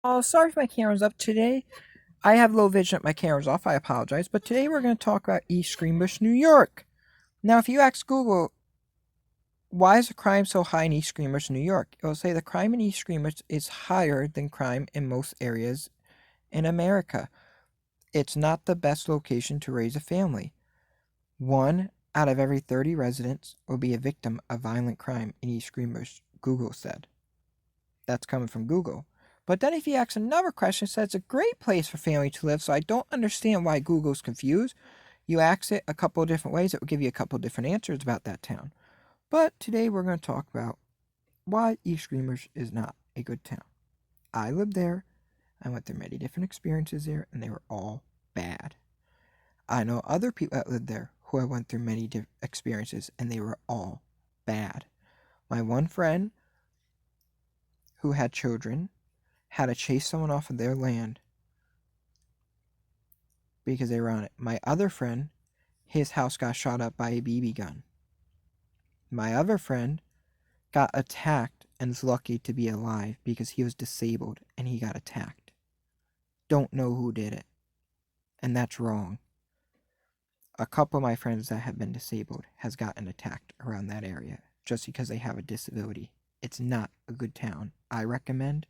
Oh, sorry if my camera's up today. I have low vision if my camera's off. I apologize. But today we're going to talk about East Greenbush, New York. Now, if you ask Google, why is the crime so high in East Greenbush, New York? It will say the crime in East Greenbush is higher than crime in most areas in America. It's not the best location to raise a family. 1 out of every 30 residents will be a victim of violent crime in East Greenbush, Google said. That's coming from Google. But then if you ask another question, it says it's a great place for family to live, so I don't understand why Google's confused. You ask it a couple of different ways, it will give you a couple of different answers about that town. But today we're going to talk about why East Greenbush is not a good town. I lived there, I went through many different experiences there, and they were all bad. I know other people that lived there who have went through many different experiences, and they were all bad. My one friend who had children had to chase someone off of their land because they were on it. My other friend, his house got shot up by a BB gun. My other friend got attacked and is lucky to be alive because he was disabled and he got attacked. Don't know who did it. And that's wrong. A couple of my friends that have been disabled has gotten attacked around that area just because they have a disability. It's not a good town. I recommend.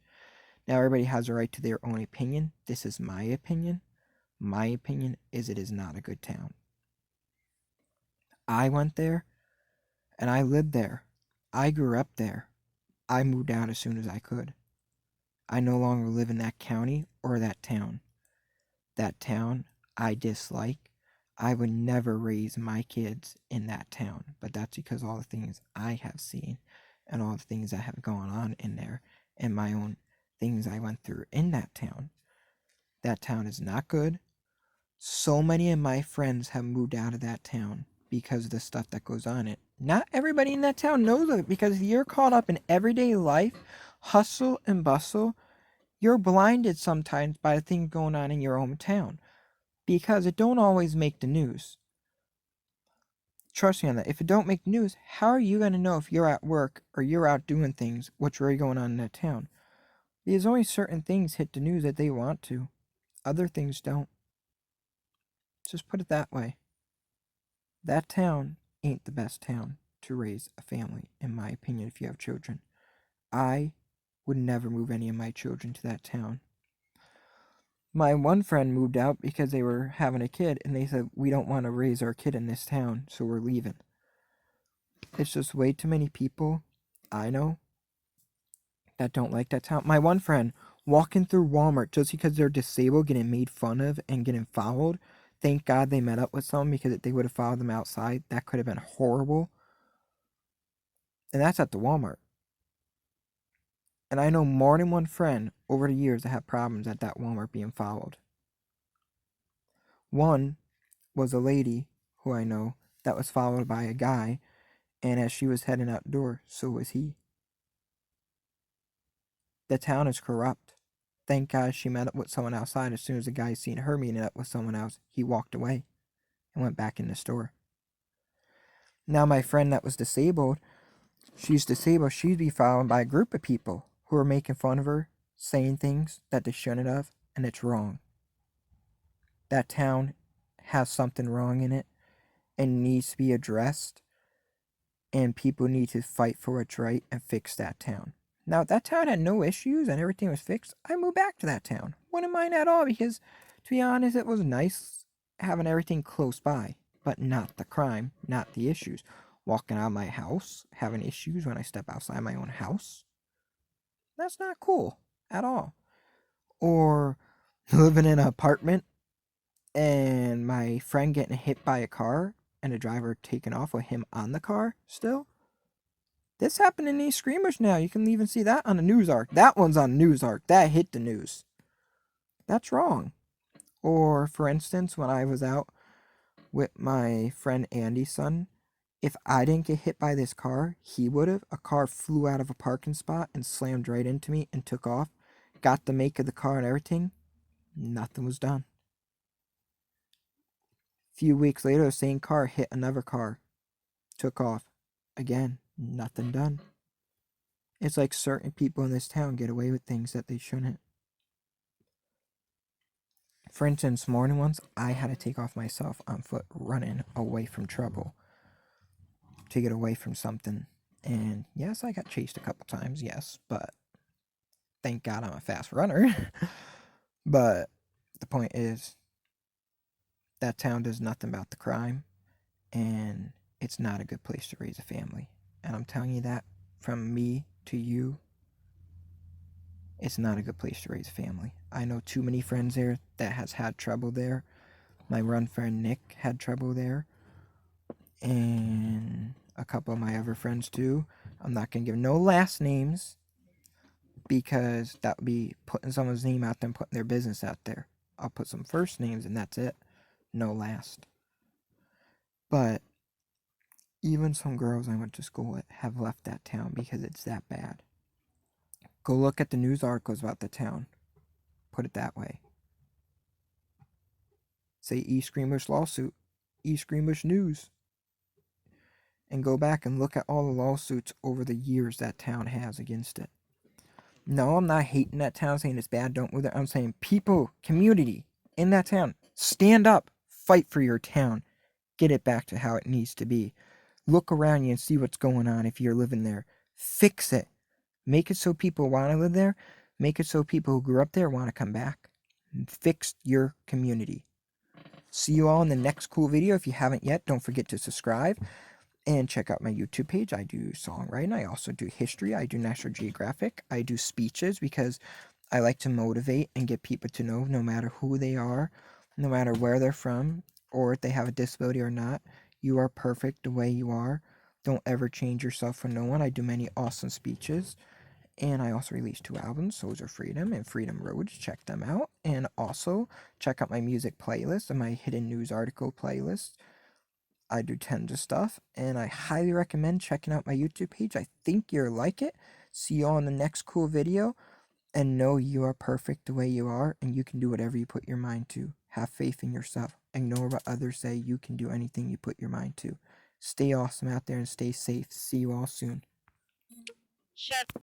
Now everybody has a right to their own opinion. This is my opinion. My opinion is it is not a good town. I went there and I lived there. I grew up there. I moved out as soon as I could. I no longer live in that county or that town. That town I dislike. I would never raise my kids in that town, but that's because all the things I have seen and all the things that have gone on in there and my own things I went through in that town. That town is not good. So many of my friends have moved out of that town because of the stuff that goes on in it. Not everybody in that town knows it because if you're caught up in everyday life, hustle and bustle, you're blinded sometimes by the things going on in your hometown because it don't always make the news. Trust me on that. If it don't make the news, how are you going to know if you're at work or you're out doing things, what's really going on in that town? Because only certain things hit the news that they want to. Other things don't. Just put it that way. That town ain't the best town to raise a family, in my opinion, if you have children. I would never move any of my children to that town. My one friend moved out because they were having a kid, and they said, we don't want to raise our kid in this town, so we're leaving. It's just way too many people I know that don't like that town. My one friend walking through Walmart just because they're disabled, getting made fun of, and getting followed. Thank God they met up with someone because if they would have followed them outside, that could have been horrible. And that's at the Walmart. And I know more than one friend over the years that have problems at that Walmart being followed. One was a lady who I know that was followed by a guy, and as she was heading out the door, so was he. The town is corrupt. Thank God she met up with someone outside. As soon as the guy seen her meeting up with someone else, he walked away and went back in the store. Now my friend that was disabled, she'd be followed by a group of people who are making fun of her, saying things that they shouldn't have, and it's wrong. That town has something wrong in it and needs to be addressed, and people need to fight for what's right and fix that town. Now, if that town had no issues and everything was fixed, I'd move back to that town. Wouldn't mind at all because, to be honest, it was nice having everything close by, but not the crime, not the issues. Walking out of my house, having issues when I step outside my own house, that's not cool at all. Or living in an apartment and my friend getting hit by a car and the driver taking off with him on the car still. This happened in East Greenbush now. You can even see that on the news arc. That one's on news arc. That hit the news. That's wrong. Or, for instance, when I was out with my friend Andy's son, if I didn't get hit by this car, he would have. A car flew out of a parking spot and slammed right into me and took off. Got the make of the car and everything. Nothing was done. A few weeks later, the same car hit another car. Took off. Again, nothing done. It's like certain people in this town get away with things that they shouldn't. For instance, morning ones, I had to take off myself on foot running away from trouble to get away from something. And yes, I got chased a couple times, yes, but thank God I'm a fast runner. But the point is, that town does nothing about the crime, and it's not a good place to raise a family. And I'm telling you that from me to you, it's not a good place to raise a family. I know too many friends there that has had trouble there. My run friend Nick had trouble there, and a couple of my other friends too. I'm not gonna give no last names because that would be putting someone's name out there and putting their business out there. I'll put some first names and that's it. No last. But even some girls I went to school with have left that town because it's that bad. Go look at the news articles about the town. Put it that way. Say East Greenbush lawsuit, East Greenbush news. And go back and look at all the lawsuits over the years that town has against it. No, I'm not hating that town, saying it's bad, don't move there. I'm saying people, community in that town, stand up, fight for your town, get it back to how it needs to be. Look around you and see what's going on if you're living there. Fix it. Make it so people want to live there. Make it so people who grew up there want to come back. Fix your community. See you all in the next cool video. If you haven't yet, don't forget to subscribe and check out my YouTube page. I do songwriting. I also do history. I do National Geographic. I do speeches because I like to motivate and get people to know no matter who they are, no matter where they're from, or if they have a disability or not, you are perfect the way you are. Don't ever change yourself for no one. I do many awesome speeches. And I also released 2 albums, Soldier Freedom and Freedom Roads. Check them out. And also check out my music playlist and my hidden news article playlist. I do tons of stuff, and I highly recommend checking out my YouTube page. I think you'll like it. See you all in the next cool video, and know you are perfect the way you are, and you can do whatever you put your mind to. Have faith in yourself. Ignore what others say. You can do anything you put your mind to. Stay awesome out there and stay safe. See you all soon.